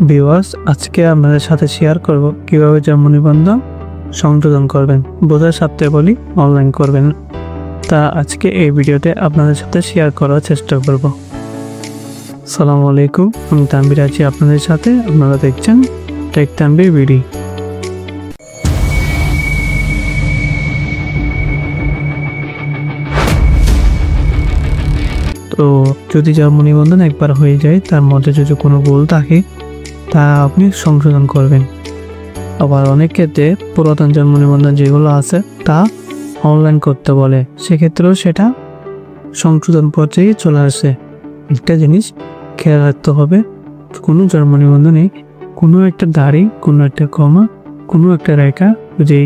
Viewers, আজকে আপনাদের সাথে শেয়ার করব কিভাবে জন্ম নিবন্ধন সংশোধন করবেন। বোঝার সাথে বলি অনলাইন করবেন। তা আজকে এই ভিডিওতে আপনাদের সাথে শেয়ার করার চেষ্টা করব। আসসালামু আলাইকুম, আমি তানভীর আছি আপনাদের সাথে। আপনারা দেখছেন টেক তানভীর ভিডিও। তো যদি জন্ম নিবন্ধন একবার হয়ে যায়, তার মধ্যে যদি কোনো ভুল থাকে তা আপনি সংশোধন করবেন। আবার অনেক ক্ষেত্রে পুরাতন জন্ম নিবন্ধন যেগুলো আছে তা অনলাইন করতে বলে, সেক্ষেত্রেও সেটা সংশোধন পর্যায়ে চলে আসে। একটা জিনিস খেয়াল রাখতে হবে, কোনো জন্ম নিবন্ধনে কোনো একটা দাড়ি, কোনো একটা কমা, কোনো একটা রেখা যদি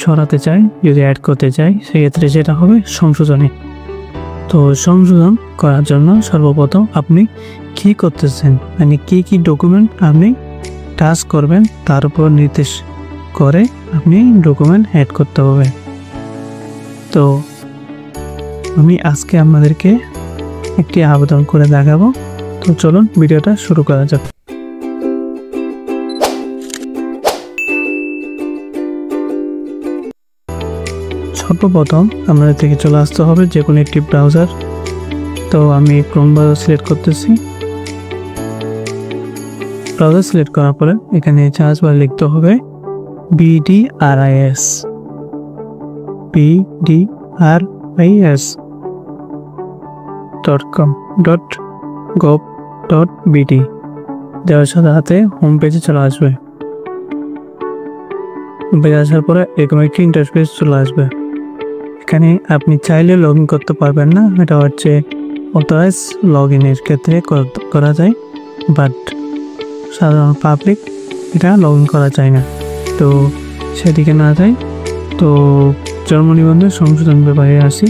সরাতে চায়, যদি অ্যাড করতে চায়, সেক্ষেত্রে সেটা হবে সংশোধনী। তো সংশোধন করার জন্য সর্বপ্রথম আপনি কি করতেছেন, মানে কি ডকুমেন্ট আপনি টাচ করবেন, তার উপর নির্দেশ করে আপনি ডকুমেন্ট অ্যাড করতে হবে। তো আমি আজকে আপনাদেরকে একটি আবেদন করে দেখাবো। তো চলুন ভিডিওটা শুরু করা যাক। সর্বপ্রথম আমাদের থেকে চলে আসতে হবে যে কোনো একটি ব্রাউজার। তো আমি ক্রোম ব্রাউজার সিলেক্ট করতেছি। ব্রাউজার সিলেক্ট করার পরে এখানে সার্চ বারে লিখতে হবে bdris.com.gov.bt দেওয়ার সাথে সাথে হোম পেজে চলে আসবে। হোম পেজে আসার পরে এরকম একটি ইন্টারফেস চলে আসবে। এখানে আপনি চাইলে লগ ইন করতে পারবেন না, এটা হচ্ছে অথরাইজ লগ ইনের ক্ষেত্রে করা যায়, বাট সাধারণ পাবলিক এটা লগ ইন করা যায় না। তো সেদিকে না যায়। তো জন্ম নিবন্ধন সংশোধন ব্যাপারে আসি।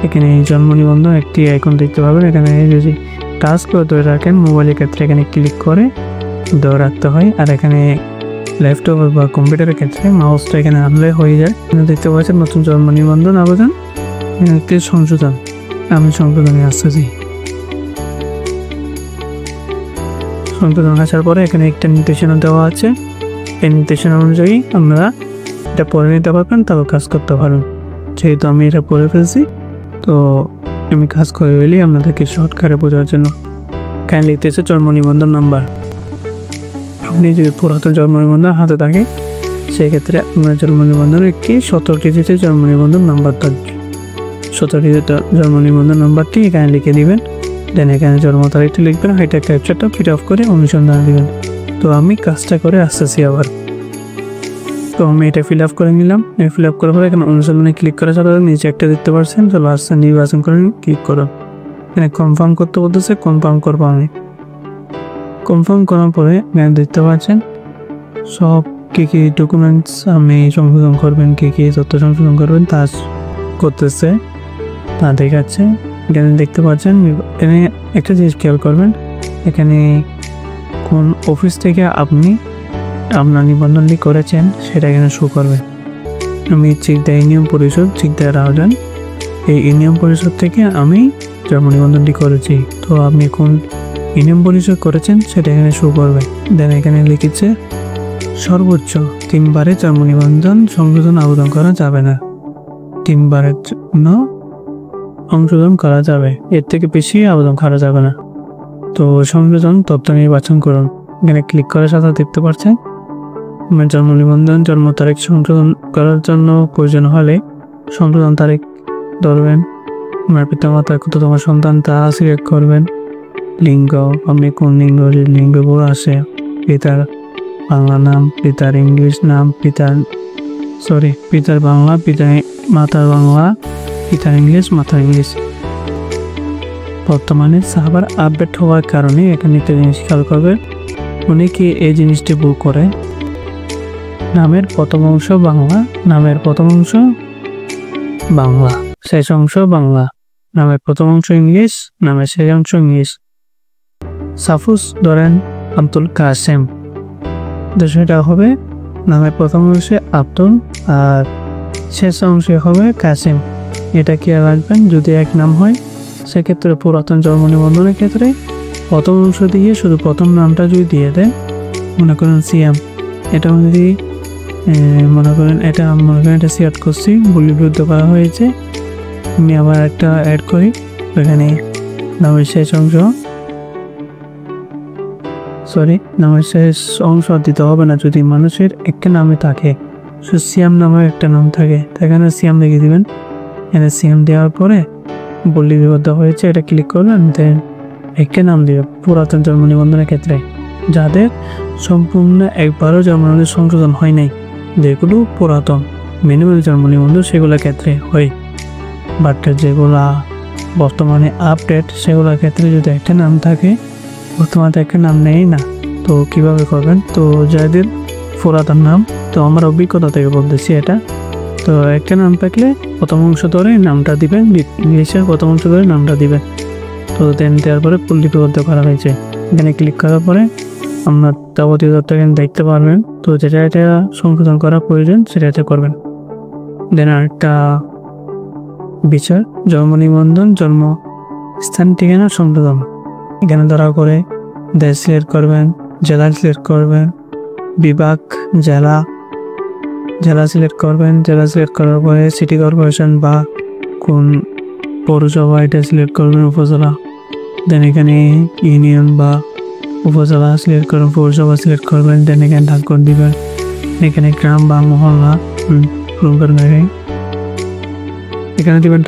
এখানে জন্ম নিবন্ধন একটি আইকন দেখতে পাবেন। এখানে যদি টাচ করে ধরে রাখেন মোবাইলের ক্ষেত্রে এখানে ক্লিক করে ধরে রাখতে হয়, আর এখানে ল্যাপটপ বা কম্পিউটারের ক্ষেত্রে মাউসটা এখানে আনলে হয়ে যায়। দেখতে পাচ্ছেন নতুন জন্ম নিবন্ধন আবেদন সংশোধন। আমি সংশোধনে আসতেছি। সংশোধন আসার পরে এখানে একটা নির্দেশনা দেওয়া আছে। এই নির্দেশনা অনুযায়ী আপনারা এটা পড়ে নিতে পারবেন, তারপর কাজ করতে পারবেন। যেহেতু আমি এটা পড়ে ফেলছি, তো আমি কাজ করে ফেলি আপনাদেরকে শর্টকাটে বোঝার জন্য। এখানে লিখতেছে জন্ম নিবন্ধন নাম্বার। আপনি যদি পুরাতন জন্ম নিবন্ধন হাতে থাকে, সেক্ষেত্রে আপনার জন্ম নিবন্ধনের একটি 17 ডিজিটের জন্ম নিবন্ধন নাম্বার থাকবে। 17 ডিজিটের জন্ম নিবন্ধন নাম্বারটি এখানে লিখে দিবেন। দেন এখানে জন্ম তারিখটি লিখবেন, হাইটা ক্যাপচারটা ফিট অফ করে অনুসন্ধান দিবেন। তো আমি কাজটা করে আসতেছি আবার। তো আমি এটা ফিল আপ করে নিলাম। ফিল আপ করার পরে এখানে অনুসন্ধানে ক্লিক করার সাথে নিচে একটা দেখতে পাচ্ছেন, চলো আসছে নির্বাচন করে ক্লিক করুন। এখানে কনফার্ম করতে বলতেছে, কনফার্ম করবো আমি। কনফার্ম করার পরে এখানে দেখতে পাচ্ছেন সব কী ডকুমেন্টস আপনি সংশোধন করবেন, কী তথ্য সংশোধন করবেন তা করতেছে, তা দেখাচ্ছে। এখানে দেখতে পাচ্ছেন। এখানে একটা জিনিস খেয়াল করবেন, এখানে কোন অফিস থেকে আপনি আপনার নিবন্ধনটি করেছেন সেটা এখানে শো করবে। আমি চিকদা ইউনিয়ন পরিষদ, চিকদা রাউজান, এই ইউনিয়ন পরিষদ থেকে আমি জন্ম নিবন্ধনটি করেছি। তো আপনি কোন ইউনিয়ন পরিষদ করেছেন সেটা এখানে শো করবে। দেন এখানে লিখেছে সর্বোচ্চ 3 বারে জন্ম নিবন্ধন সংশোধন আবেদন করা যাবে না। 3 বারের জন্য সংশোধন করা যাবে, এর থেকে বেশি আবেদন করা যাবে না। তো সংশোধন তথ্য নির্বাচন করুন। এখানে ক্লিক করার সাথে দেখতে পাচ্ছেন আপনার জন্ম নিবন্ধন জন্ম তারিখ সংশোধন করার জন্য প্রয়োজন হলে সংশোধন তারিখ ধরবেন। আপনার পিতামাতার কততম সন্তান তা সিলেক্ট করবেন। লিঙ্গ, আপনি কোন লিঙ্গ বলে আসে, পিতার বাংলা নাম, পিতার ইংলিশ নাম, পিতার বাংলা, মাতার বাংলা, পিতার ইংলিশ, মাতার ইংলিশ। বর্তমানে সার্ভার আপডেট হওয়ার কারণে এখানে একটা জিনিস খেয়াল করবে, অনেকে এই জিনিসটি ভুল করে। নামের প্রথম অংশ বাংলা, নামের প্রথম অংশ বাংলা, শেষ অংশ বাংলা, নামের প্রথম অংশ ইংলিশ, নামের শেষ অংশ ইংলিশ। সাপোজ ধরেন আব্দুল কাসেম, তো সেটা হবে নামের প্রথম অংশে আব্দুল আর শেষ অংশে হবে কাসেম। এটা কি রাখবেন, যদি এক নাম হয় সেক্ষেত্রে পুরাতন জন্ম নিবন্ধনের ক্ষেত্রে প্রথম অংশ দিয়ে শুধু প্রথম নামটা যদি দিয়ে দেয়, মনে করেন সিয়াম, এটা যদি মনে করেন এটা সিলেক্ট করছি, বলিবদ্ধ করা হয়েছে। আমি আবার একটা অ্যাড করি, এখানে নামের শেষ অংশ, নামের শেষ অংশ দিতে হবে না যদি মানুষের একটা নামে থাকে, সিয়াম নামের একটা নাম থাকে, এখানে সিয়াম লিখে দিবেন। এখানে সিয়াম দেওয়ার পরে বলিবদ্ধ হয়েছে, এটা ক্লিক করবেন, দেন একটা নাম দিবে পুরাতন জন্ম নিবন্ধনের ক্ষেত্রে, যাদের সম্পূর্ণ একবারও জন্ম নিবন্ধন সংশোধন হয় নাই, যেগুলো পুরাতন ম্যানুয়াল জন্ম নিবন্ধন সেগুলোর ক্ষেত্রে হয়। বাট যেগুলা বর্তমানে আপডেট সেগুলোর ক্ষেত্রে যদি একটা নাম থাকে, বর্তমানে একটা নাম নেই না, তো কিভাবে করবেন? তো যাদের পুরাতন নাম, তো আমার অভিজ্ঞতা থেকে বলতেছি এটা, তো একটা নাম থাকলে প্রথম অংশ ধরে নামটা দিবেন, ইংলিশের প্রথম অংশ ধরে নামটা দিবেন। তো দেন দেওয়ার পরে লিপিবদ্ধ করা হয়েছে, এখানে ক্লিক করার পরে আপনার যাবতীয় তথ্য এখানে দেখতে পারবেন। তো যেটা এটা সংশোধন করা প্রয়োজন সেটা করবেন। দেন আরেকটা বিষয়, জন্ম নিবন্ধন জন্ম স্থান ঠিকানা সংশোধন, এখানে ধরা করে দেশ সিলেক্ট করবেন, জেলা সিলেক্ট করবেন, বিভাগ জেলা সিলেক্ট করবেন। জেলা সিলেক্ট করার পরে সিটি কর্পোরেশন বা কোন পৌরসভা এটা সিলেক্ট করবেন, উপজেলা। দেন এখানে ইউনিয়ন বা উপজেলা সিলেক্ট করবেন, পৌরসভা সিলেক্ট করবেন। দেন এখানে ডাকঘর দিবেন, এখানে গ্রাম বা মহল্লা এখানে দিবেন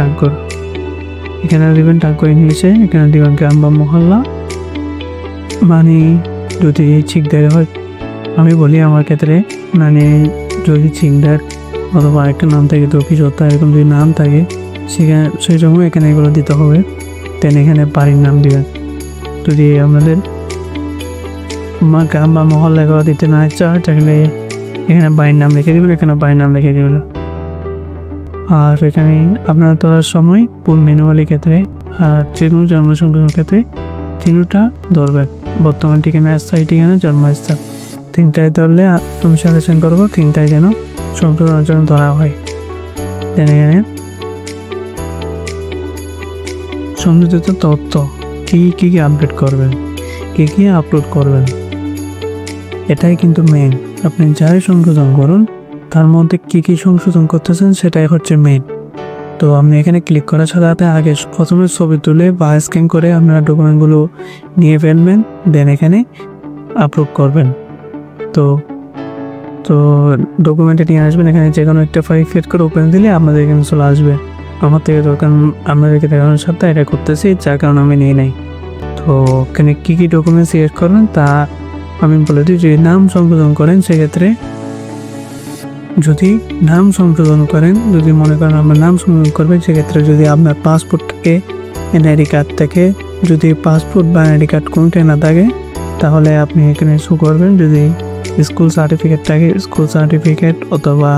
ডাকঘর, ইংলিশে, এখানে দিবেন গ্রাম বা মহল্লা। মানে যদি চিকদার হয়, আমি বলি আমার ক্ষেত্রে, মানে যদি চিকদার অথবা একটা নাম থাকে তো কিছু এরকম যদি নাম থাকে সেখানে সেই সময় এখানে এগুলো দিতে হবে। দেন এখানে বাড়ির নাম দিবেন। যদি আপনাদের গ্রাম বা মহল্লা এগুলো দিতে না চায় তাহলে এখানে বাড়ির নাম লিখে দেবেন, এখানে বাড়ির নাম লিখে দেবেন। আর এখানে আপনারা তোলার সময় পুরো ম্যানুয়ালি ক্ষেত্রে আর চিহ্ন জন্ম সংশোধনের ক্ষেত্রে চিহ্নটা ধরবেন, বর্তমান ঠিকানা, স্থায়ী ঠিকানা, জন্মস্থান, তিনটায় ধরলে আমি সাজেশন করবো তিনটায় যেন সংশোধনের জন্য ধরা হয়। দেন এখানে সংযোজিত তথ্য কি আপডেট করবেন, কি আপলোড করবেন, এটাই কিন্তু মেইন। আপনি যাই সংশোধন করুন তার মধ্যে কি সংশোধন করতেছেন সেটাই হচ্ছে মেইন। তো আপনি এখানে ক্লিক করার সাথে আগে প্রথমে ছবি তুলে বা স্ক্যান করে আপনারা ডকুমেন্টগুলো নিয়ে ফেলবেন, দেন এখানে আপলোড করবেন। তো ডকুমেন্টে নিয়ে আসবেন, এখানে যে কোনো একটা ফাইল ক্রিয়েট করে ওপেন দিলে আপনাদের এখানে চলে আসবে। আমার থেকে দরকার আপনাদেরকে দেখানোর সাথে এটা করতেছি, যার কারণে আমি নিয়ে নেই। তো এখানে কি ডকুমেন্ট সিলেক্ট করবেন তা আমি বলে দিই। যদি নাম সংশোধন করেন সেক্ষেত্রে, যদি মনে করেন আপনার নাম সংশোধন করবেন সেক্ষেত্রে যদি আপনার পাসপোর্ট থেকে এনআইডি কার্ড থেকে, যদি পাসপোর্ট বা এনআইডি কার্ড কোনটাই না থাকে তাহলে আপনি এখানে শো করবেন। যদি স্কুল সার্টিফিকেট থাকে, স্কুল সার্টিফিকেট অথবা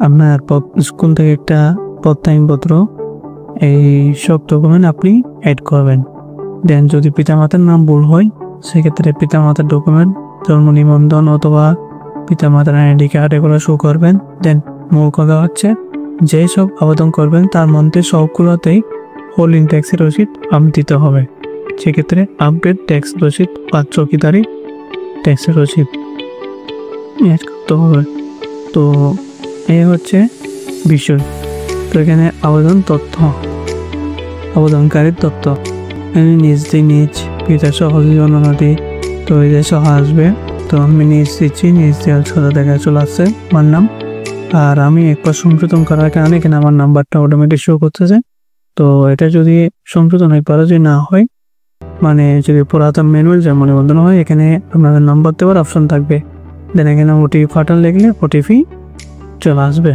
আপনার স্কুল থেকে একটা প্রত্যয়নপত্র, এই সব ডকুমেন্ট আপনি অ্যাড করবেন। দেন যদি পিতামাতার নাম ভুল হয় সেক্ষেত্রে পিতামাতার ডকুমেন্ট, জন্ম নিবন্ধন অথবা পিতামাতার আইডি কার্ড এগুলো শো করবেন। দেন মূল কথা হচ্ছে যেই সব আবেদন করবেন তার মধ্যে সবগুলোতেই হোল্ডিং ট্যাক্সের রসিদ দিতে হবে। সেক্ষেত্রে আপডেট ট্যাক্স রসিদ বা চৌকিদারি ট্যাক্সের রসিদ অ্যাড করতে হবে। তো এই হচ্ছে বিষয়। তো এখানে আবেদনকারীর তথ্য নিজ পিতা সহ জননদী, তো এই যে সহ আসবে। তো আমি নিজ দিচ্ছি, নিজ দেওয়ার সাথে দেখা চলে আসছে আমার নাম। আর আমি একবার সংশোধন করার কারণে এখানে আমার নাম্বারটা অটোমেটিক শো করতেছে। তো এটা যদি সংশোধন একবারও যদি না হয়, মানে যদি পুরাতন ম্যানুয়াল জন্ম নিবন্ধন হয়, এখানে আপনাদের নাম্বার দেওয়ার অপশন থাকবে। দেন এখানে ওটিপি পাঠান লিখলে ওটিপি চলে আসবে।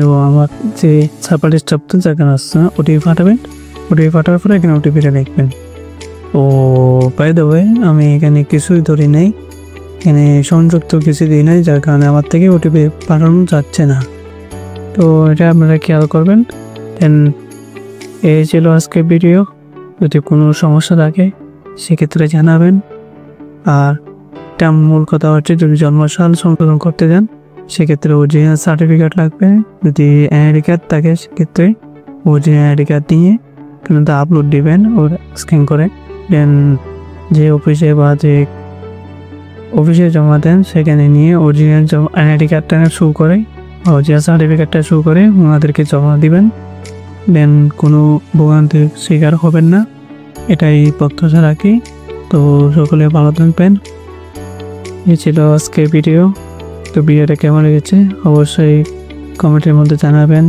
এবং আমার যে সার্ভার স্টাফ তো যেখানে আসছে ওটিপি পাঠাবেন, ওটিপি পাঠার পরে এখানে ওটিপিটা লিখবেন। ও বাই দ্য ওয়ে আমি এখানে কিছুই ধরি নাই, এখানে সংযুক্ত কিছু দিই নাই, যার কারণে আমার থেকে ওটিপি পাঠানো যাচ্ছে না। তো এটা আপনারা খেয়াল করবেন। দেন এই ছিল আজকে ভিডিও। যদি কোনো সমস্যা থাকে সেক্ষেত্রে জানাবেন। আর এটা মূল কথা হচ্ছে যদি জন্মসাল সংশোধন করতে যান সেক্ষেত্রে অরিজিনাল সার্টিফিকেট লাগবে। যদি এনআইডি কার্ড থাকে সেক্ষেত্রে অরিজিনাল আইডি কার্ড নিয়ে কিন্তু আপলোড দিবেন ওর স্ক্যান করে, দেন যে অফিসে বা যে অফিসে জমা দেন সেখানে নিয়ে অরিজিনাল এনআইডি কার্ডটা শো করে, অরিজিনাল সার্টিফিকেটটা শো করে ওনাদেরকে জমা দিবেন। দেন কোনো ভোগান্তির শিকার হবেন না, এটাই প্রত্যাশা রাখি। তো সকলে ভালো থাকবেন। এই ছিল আজকের ভিডিও। তো ভিডিওটা কেমন লেগেছে অবশ্যই কমেন্টের মধ্যে জানাবেন।